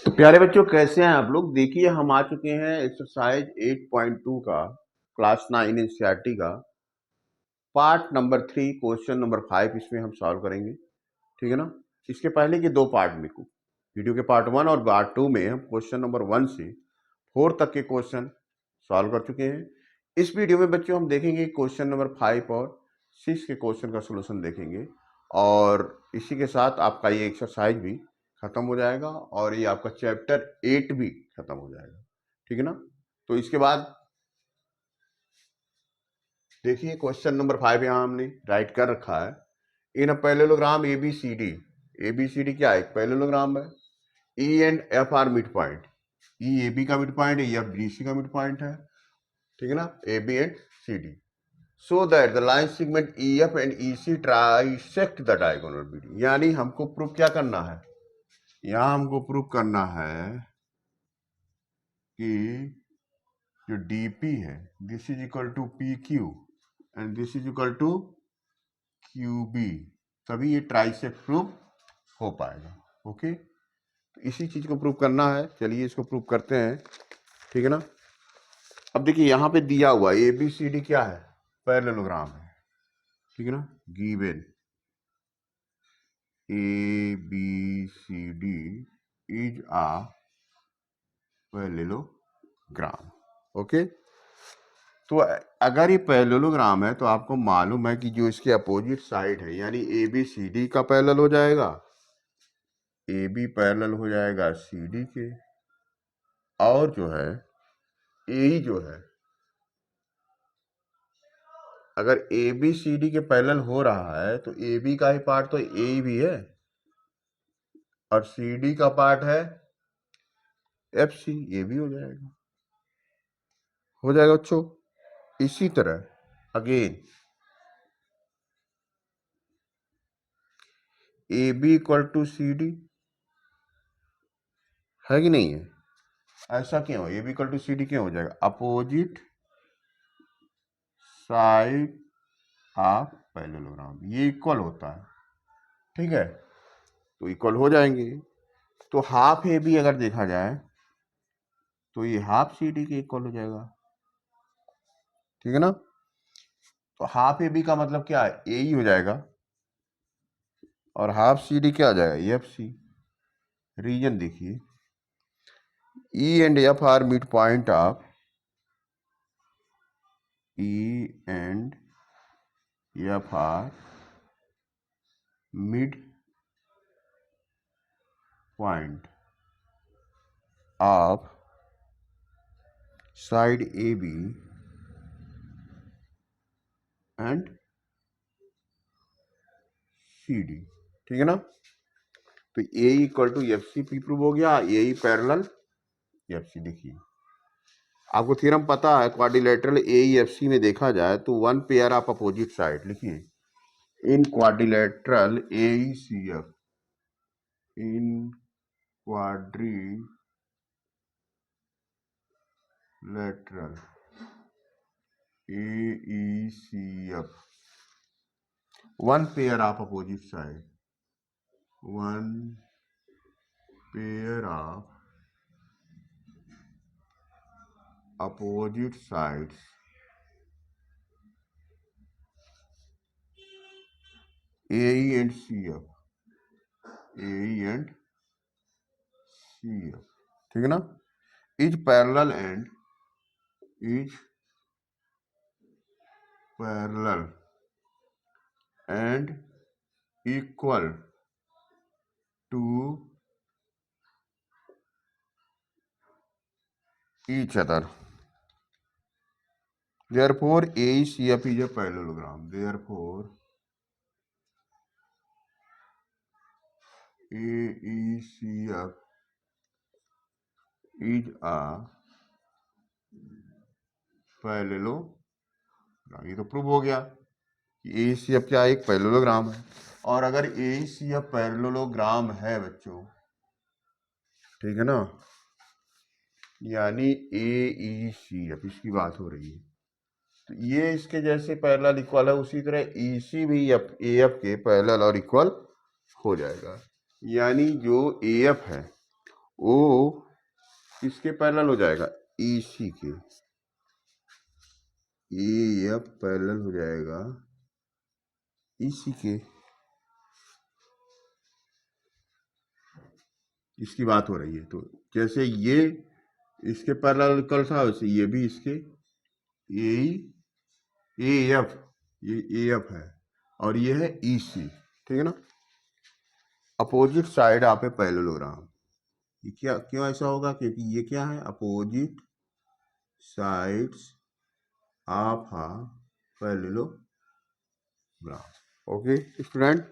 तो प्यारे बच्चों, कैसे हैं आप लोग? देखिए, हम आ चुके हैं एक्सरसाइज 8.2 का, क्लास 9 एनसीईआरटी का पार्ट नंबर 3, क्वेश्चन नंबर 5 इसमें हम सॉल्व करेंगे। ठीक है ना? इसके पहले के दो पार्ट में को वीडियो के पार्ट 1 और पार्ट 2 में हम क्वेश्चन नंबर 1 से 4 तक के क्वेश्चन सॉल्व कर चुके हैं। इस वीडियो में बच्चों हम देखेंगे क्वेश्चन नंबर 5 और 6 के क्वेश्चन का सोल्यूशन देखेंगे, और इसी के साथ आपका ये एक्सरसाइज भी खत्म हो जाएगा और ये आपका चैप्टर 8 भी खत्म हो जाएगा। ठीक है ना? तो इसके बाद देखिए, क्वेश्चन नंबर 5 यहाँ हमने राइट कर रखा है। In a parallelogram ABCD, ABCD क्या है? एक पैरेललोग्राम है। E and F are mid point, E A B का मिड पॉइंट है, एफ डी सी का मिड पॉइंट है। ठीक है ना? A B and C D, so that the line segment E F and E C trisect the diagonal BD. यानी हमको prove क्या करना है? यहाँ हमको प्रूव करना है कि जो dp है, this is equal to P Q and this is equal to Q B, तभी ये ट्राइसेक्ट प्रूव हो पाएगा। ओके, तो इसी चीज को प्रूव करना है। चलिए इसको प्रूव करते हैं। ठीक है ना? अब देखिए, यहाँ पे दिया हुआ ए बी सी डी क्या है? पैरेललोग्राम है। ठीक है ना? Given A B C D is a parallelogram. Okay, तो अगर ये पैरेललोग्राम है तो आपको मालूम है कि जो इसके अपोजिट साइड है, यानी ए बी सी डी का पैरेलल हो जाएगा, ए बी पैरेलल हो जाएगा सी डी के, और जो है ए जो है, अगर ए बी सी डी के पैरेलल हो रहा है तो ए बी का ही पार्ट तो ए भी है और सी डी का पार्ट है एफ सी, ये भी हो जाएगा। हो जाएगा बच्चों। इसी तरह again A B equal to C D है कि नहीं है? ऐसा क्यों? A B equal to C D क्यों हो जाएगा? अपोजिट साइड ऑफ पैरेललोग्राम, ये इक्वल होता है। ठीक है, तो इक्वल हो जाएंगे। तो हाफ ए बी अगर देखा जाए तो ये हाफ सी डी के इक्वल हो जाएगा। ठीक है ना? तो हाफ ए बी का मतलब क्या है? ए ही हो जाएगा, और हाफ सी डी क्या आ जाएगा? F C. रीजन देखिए, E and F are mid point of, E and F are mid point of side A B and C D. ठीक है ना? तो A equal to F C P prove हो गया, ए पैरेलल एफ सी। देखिए, आपको theorem पता है, क्वाड्रिलेटरल ए एफ सी में देखा जाए तो one pair of opposite side, लिखिए in quadrilateral A C F, in quadrilateral A C F, one pair of opposite side, one pair of opposite sides AE and CF, AE and CF। ठीक है ना? is parallel and equal to each other, therefore AECF is a parallelogram, therefore AECF is a parallelogram. ये तो prove हो गया कि AECF क्या एक पैरेललोग्राम है। और अगर AECF पैरेललोग्राम है बच्चों, ठीक है ना, यानी AECF इसकी बात हो रही है, तो ये इसके जैसे पैरेलल इक्वल है, उसी तरह EC भी AF के पैरेलल और इक्वल हो जाएगा। यानी जो AF है ओ किसके पैरेलल हो जाएगा? ईसी के। ए एफ पैरेलल हो जाएगा ईसी के। इसकी बात हो रही है। तो जैसे ये इसके पैरेलल कल था, वैसे ये भी इसके ए एफ, ये ए एफ है और ये है ईसी, ठीक है ना। Opposite side of parallelogram. ये क्या क्यों ऐसा होगा? क्योंकि ये क्या है? Opposite sides of a parallelogram. Okay student,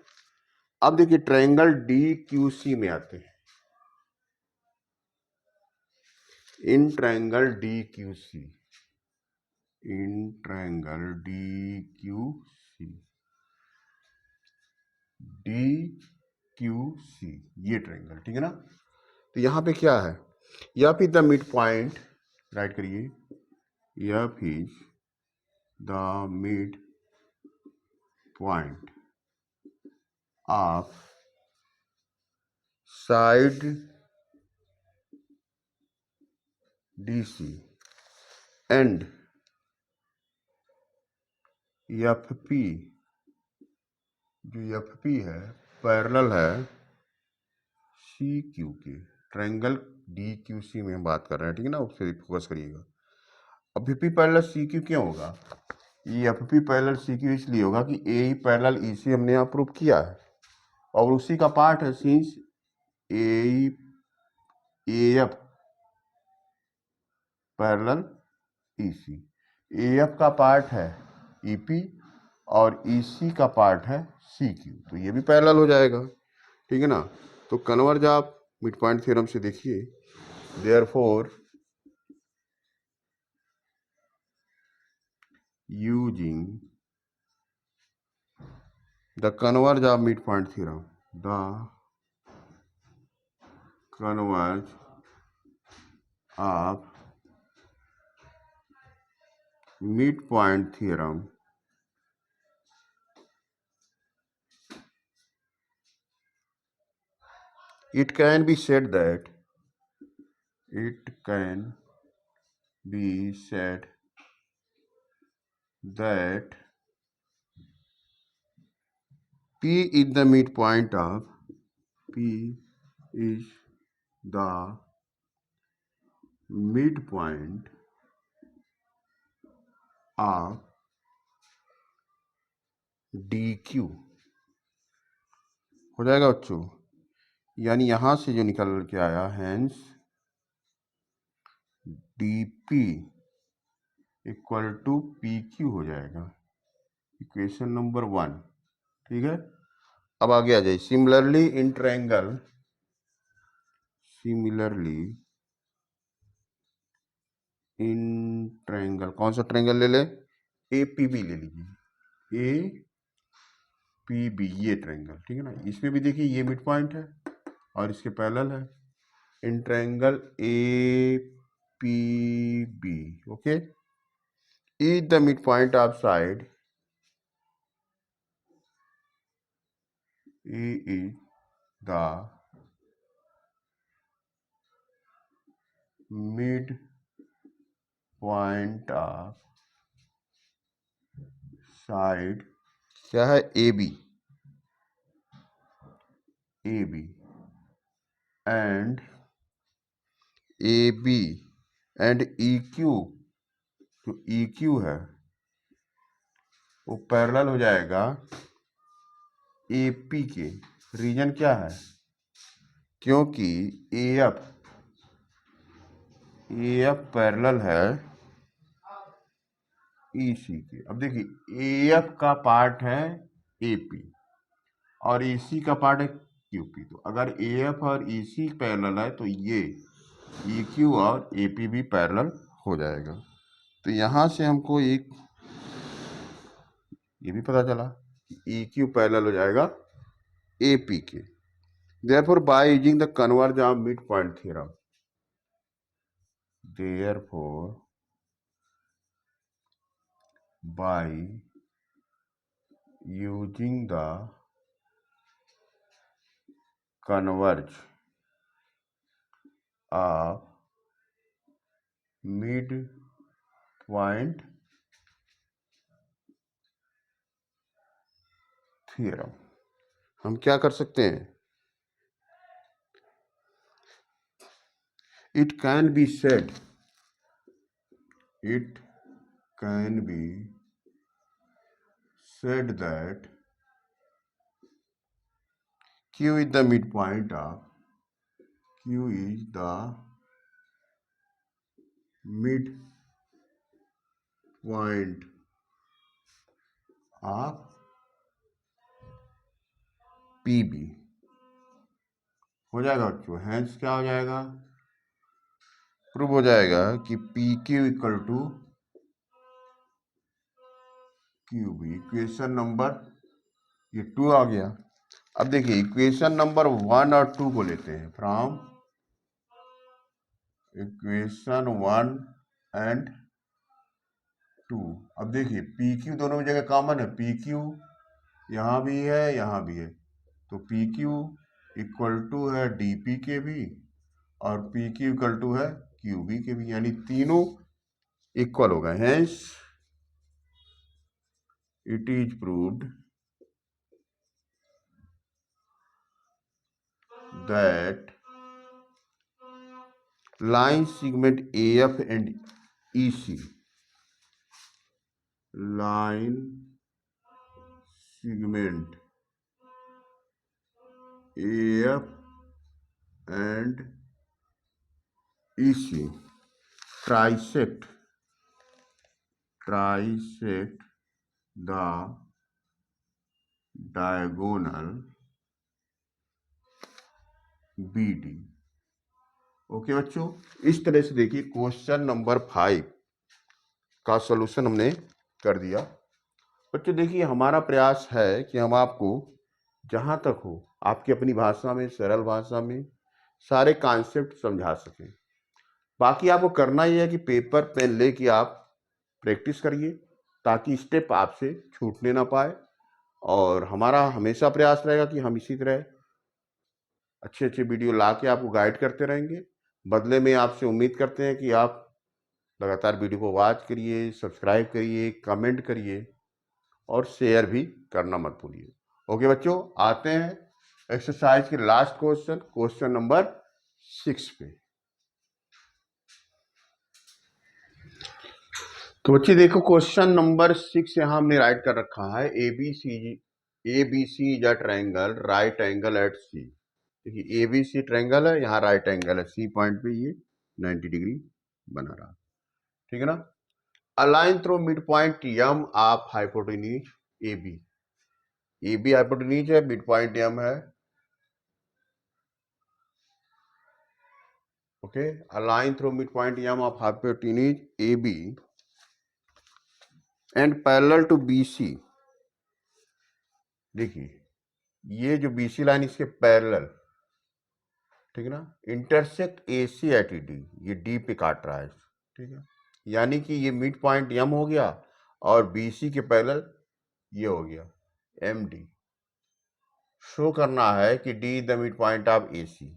अब देखिए ट्रायंगल डी क्यू सी में आते हैं। In triangle D Q C, in triangle D Q C, D Q C, ये ट्रायंगल, ठीक है ना। तो यहाँ पे क्या है? F is the mid point, write करिए, F is the mid point of side DC and FP, जो FP है पैरेलल है CQ के। ट्रायंगल DQC में हम बात कर रहे हैं, ठीक है ना, उससे फोकस करिएगा। अब FP पैरेलल CQ क्यों होगा? ये FP पैरेलल CQ इसलिए होगा कि AE पैरेलल EC हमने यहाँ प्रूव किया है और उसी का पार्ट है since AE AF parallel EC। AF का पार्ट है EP और EC का पार्ट है CQ, तो ये भी पैरेलल हो जाएगा, ठीक है ना। तो कन्वर्ज आप मिड पॉइंट थ्योरम से देखिए, therefore using the converge of mid point theorem, the converge of mid point theorem it can be said that it can be said that P is the midpoint of P is the midpoint of DQ। हो जाएगा बच्चों, यानी यहां से जो निकल के आया hence DP equal to PQ हो जाएगा, इक्वेशन नंबर 1, ठीक है। अब आगे आ जाइए। Similarly in triangle, similarly in triangle, कौन सा ट्रायंगल ले ले? APB ले लीजिए, APB ये ट्रायंगल, ठीक है ना। इसमें भी देखिए ये मिड पॉइंट है और इसके पैरेलल है। In triangle APB, okay, is the mid point of side A is the mid point of side, क्या है? AB, AB and AB and EQ, जो EQ है वो पैरेलल हो जाएगा AP के। रीजन क्या है? क्योंकि AF पैरेलल है EC के। अब देखिए AF का पार्ट है AP और EC का पार्ट है QP, तो अगर AF और EC पैरेलल है तो ये EQ और AP भी पैरेलल हो जाएगा। तो यहाँ से हमको एक ये भी पता चला कि EQ पैरेलल हो जाएगा AP के। Therefore, by using the converge of midpoint theorem, therefore by using the converge of mid point theorem. हम क्या कर सकते हैं, it can be said, it can be said that Q is the midpoint of Q is the midpoint of PB। हो जाएगा बच्चों, hence क्या हो जाएगा, प्रूव हो जाएगा कि PQ equal to QB। Equation number ये 2 आ गया। अब देखिए इक्वेशन नंबर 1 और 2 को लेते हैं, फ्रॉम इक्वेशन 1 एंड 2। अब देखिए PQ दोनों जगह कॉमन है, PQ यहाँ भी है यहाँ भी है, तो PQ इक्वल टू है DP के भी और PQ इक्वल टू है QB के भी, यानी तीनों इक्वल हो गए। Hence it is proved that line segment AF and EC, line segment AF and EC trisect the diagonal BD। Okay बच्चों, इस तरह से देखिए क्वेश्चन नंबर 5 का सॉल्यूशन हमने कर दिया। बच्चों देखिए हमारा प्रयास है कि हम आपको जहां तक हो आपकी अपनी भाषा में, सरल भाषा में सारे कॉन्सेप्ट समझा सकें। बाकी आपको करना ही है कि पेपर पेन लेके आप प्रैक्टिस करिए ताकि स्टेप आपसे छूटने ना पाए, और हमारा हमेशा प्रयास रहेगा कि हम इसी तरह अच्छे अच्छे वीडियो ला के आपको गाइड करते रहेंगे। बदले में आपसे उम्मीद करते हैं कि आप लगातार वीडियो को वॉच करिए, सब्सक्राइब करिए, कमेंट करिए और शेयर भी करना मत भूलिए। ओके बच्चों, आते हैं एक्सरसाइज के लास्ट क्वेश्चन, क्वेश्चन नंबर 6 पे। तो बच्चे देखो क्वेश्चन नंबर 6 यहाँ हमने राइट कर रखा है, ABC is a triangle right angle at C. देखिए ABC ट्रायंगल है, यहाँ राइट एंगल है, सी पॉइंट पे ये 90 डिग्री बना रहा, ठीक है ना। A line through mid point M of hypotenuse AB। AB hypotenuse है, मिड पॉइंट यम है। ओके, a line through mid point M of hypotenuse AB and parallel to BC। देखिए ये जो BC लाइन इसके पैरेलल, ठीक है ना, इंटरसेक्ट AC एट D, ये D पे काट रहा है, ठीक है, यानी कि ये मिड पॉइंट M हो गया और BC के पैरेलल ये हो गया MD। शो करना है कि D the mid point of AC।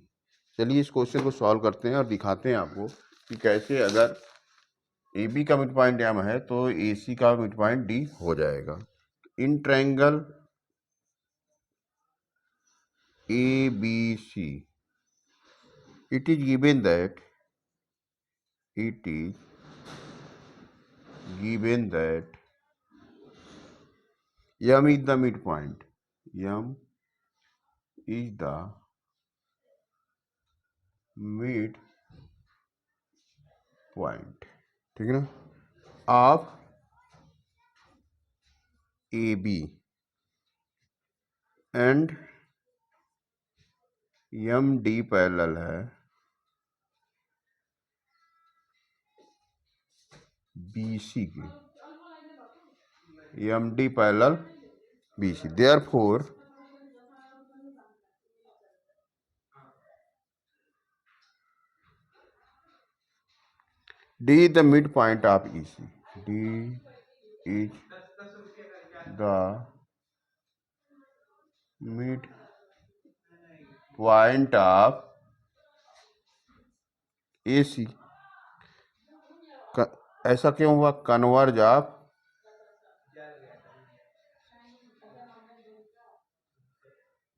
चलिए इस क्वेश्चन को सॉल्व करते हैं और दिखाते हैं आपको कि कैसे अगर AB का मिड पॉइंट M है तो AC का मिड पॉइंट D हो जाएगा। In triangle ABC it is given that M is the midpoint. M is the mid point, ठीक है ना, of AB and MD parallel है BC के, MD parallel BC। Therefore D is the midpoint of EC. D is the midpoint of A C. ऐसा क्यों हुआ? Converse of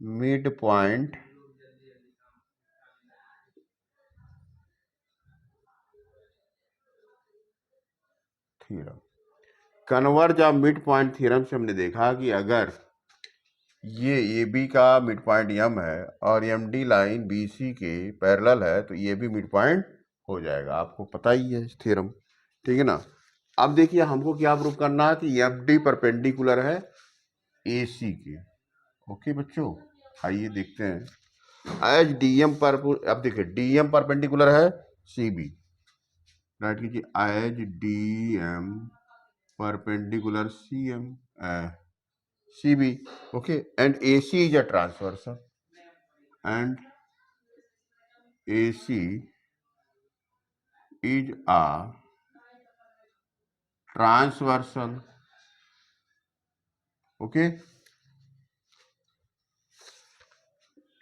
mid point theorem. Converse of mid point theorem से हमने देखा कि अगर ये ए बी का मिड पॉइंट यम है और M D line B C के पैरेलल है तो ये भी मिड पॉइंट हो जाएगा। आपको पता ही है थ्योरम, ठीक है ना। अब देखिए हमको क्या प्रूव करना है कि एफ डी परपेंडिकुलर है ए सी के। ओके बच्चों, आइए देखते हैं। एज डी एम पर, अब देखिए डी एम परपेंडिकुलर है सी बी, राइट कीजिए, as D M perpendicular C M CB, okay, and AC is a transversal, and AC is a transversal, okay,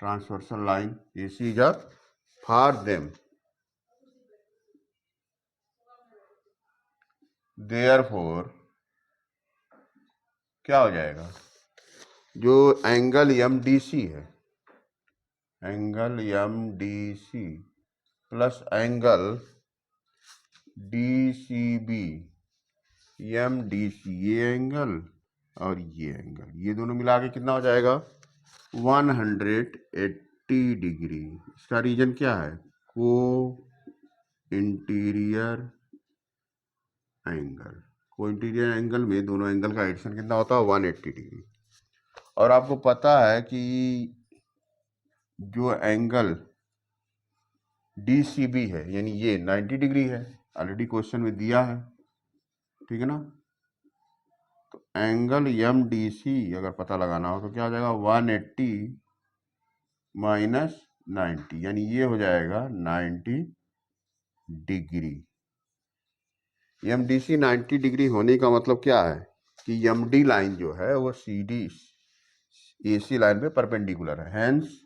transversal line AC is a for them, therefore क्या हो जाएगा? जो angle MDC है, angle MDC plus angle DCB, MDC ये angle और ये angle, ये दोनों मिला के कितना हो जाएगा? 180 डिग्री। इसका रीजन क्या है? को इंटीरियर एंगल। को इंटीरियर एंगल में दोनों एंगल का एडिशन कितना होता है? 180 डिग्री। और आपको पता है कि जो एंगल DCB है यानी ये 90 डिग्री है, ऑलरेडी क्वेश्चन में दिया है, ठीक है ना। तो एंगल MDC अगर पता लगाना हो तो क्या हो जाएगा? 180 माइनस 90, यानी ये हो जाएगा 90 डिग्री। MDC 90 डिग्री होने का मतलब क्या है कि MD लाइन जो है वो CD AC लाइन पे परपेंडिकुलर है, हेंस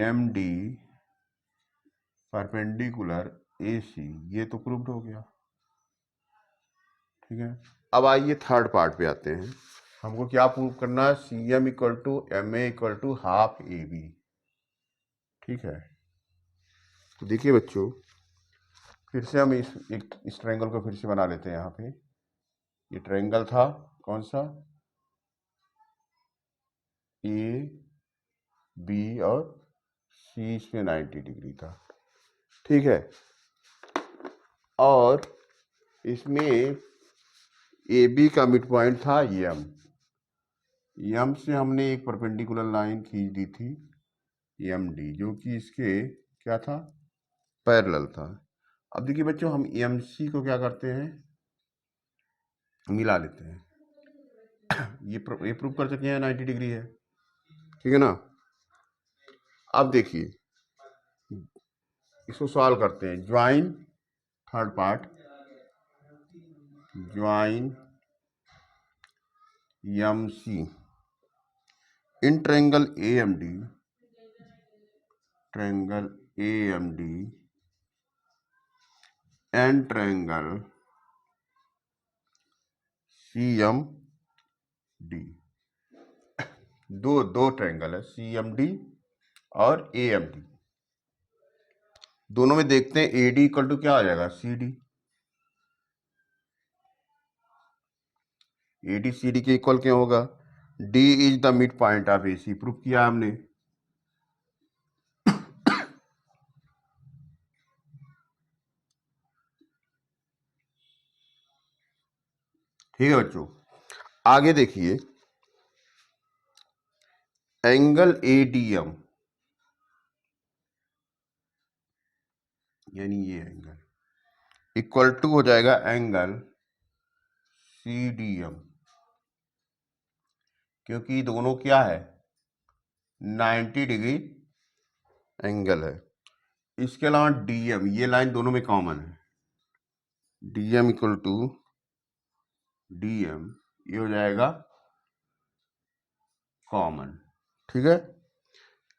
MD परपेंडिकुलर AC, ये तो प्रूव्ड हो गया, ठीक है। अब आइए थर्ड पार्ट पे आते हैं। हमको क्या प्रूव करना है? CM equal to MA equal to half AB, ठीक है। तो देखिए बच्चों, फिर से हम इस ट्रायंगल को फिर से बना लेते हैं। यहाँ पे ये ट्रायंगल था कौन सा? A B और C, इसमें 90 डिग्री था, ठीक है। और इसमें ए बी का मिड पॉइंट था यम, यम से हमने एक परपेंडिकुलर लाइन खींच दी थी MD, जो कि इसके क्या था? पैरेलल था। अब देखिए बच्चों, हम MC को क्या करते हैं? मिला लेते हैं। ये प्रूव कर सकते हैं 90 डिग्री है, ठीक है ना। अब देखिए इसको सॉल्व करते हैं। Join third part, join MC in triangle AMD, triangle AMD and triangle CMD। दो ट्रायंगल है, CMD और AMD। दोनों में देखते हैं AD इक्वल टू क्या आ जाएगा? CD। AD CD के इक्वल क्या होगा? D is the mid point of AC, prove किया हमने। ठीक है बच्चों, आगे देखिए एंगल ADM, यानी ये एंगल इक्वल टू हो जाएगा एंगल CDM, क्योंकि दोनों क्या है? 90 डिग्री एंगल है। इसके अलावा DM, ये लाइन दोनों में कॉमन है, DM इक्वल टू DM, ये हो जाएगा कॉमन, ठीक है।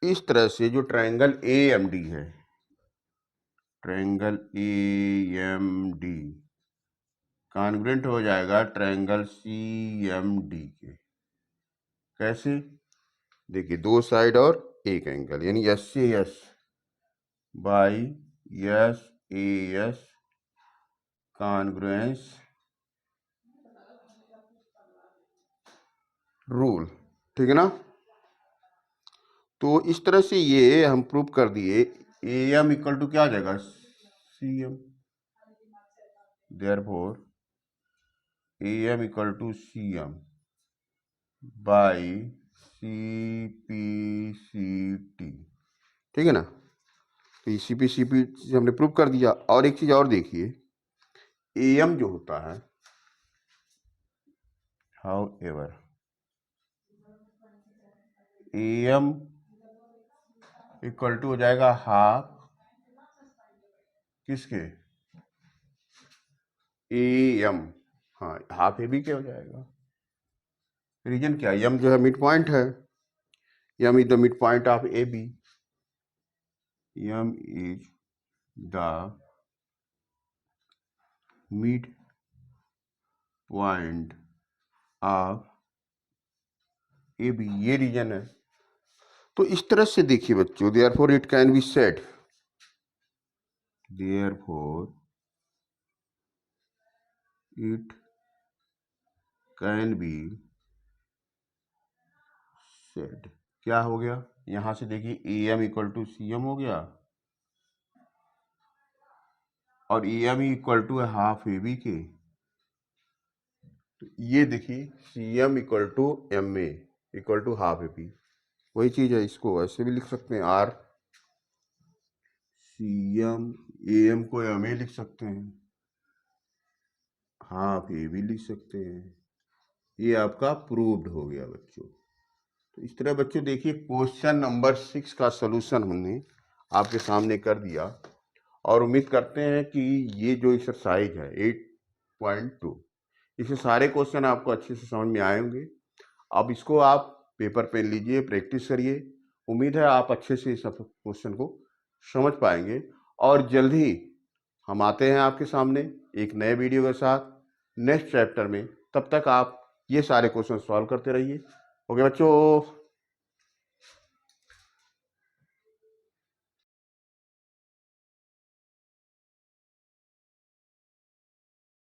इस तरह से जो ट्रायंगल AMD है, ट्रायंगल AMD कॉन्ग्रुएंट हो जाएगा ट्रायंगल CMD के। कैसे? देखिए, दो साइड और एक एंगल, यानी SAS by SAS congruence rule, ठीक है ना। तो इस तरह से ये हम प्रूव कर दिए। AM इक्वल टू क्या आ जाएगा? CM। Therefore AM equal to CM by CPCT, ठीक है ना। तो CPCT से हमने प्रूव कर दिया। और एक चीज और देखिए, AM जो होता है, however AM equal to हो जाएगा हाफ किसके? AM। हाँ, हाफ AB के हो जाएगा। रीजन क्या? M जो है मिड पॉइंट है। M is the mid point of AB। M is the mid point of AB, ये रीजन है। तो इस तरह से देखिए बच्चों, therefore it can be said, therefore it can be said. क्या हो गया? यहां से देखिए AM इक्वल टू CM हो गया, और AM इक्वल टू है हाफ AB के। तो ये देखिए CM equal to MA equal to half AB, वही चीज है। इसको ऐसे भी लिख सकते हैं, R CM, AM को MA लिख सकते हैं, हाफ AB लिख सकते हैं। ये आपका प्रूव्ड हो गया बच्चों। तो इस तरह बच्चों देखिए, क्वेश्चन नंबर 6 का सलूशन हमने आपके सामने कर दिया, और उम्मीद करते हैं कि ये जो एक्सरसाइज है 8.2, इसके सारे क्वेश्चन आपको अच्छे से समझ में आए होंगे। अब इसको आप पेपर पेन लीजिए, प्रैक्टिस करिए। उम्मीद है आप अच्छे से इस क्वेश्चन को समझ पाएंगे। और जल्द ही हम आते हैं आपके सामने एक नए वीडियो के साथ नेक्स्ट चैप्टर में। तब तक आप ये सारे क्वेश्चन सॉल्व करते रहिए। ओके बच्चों।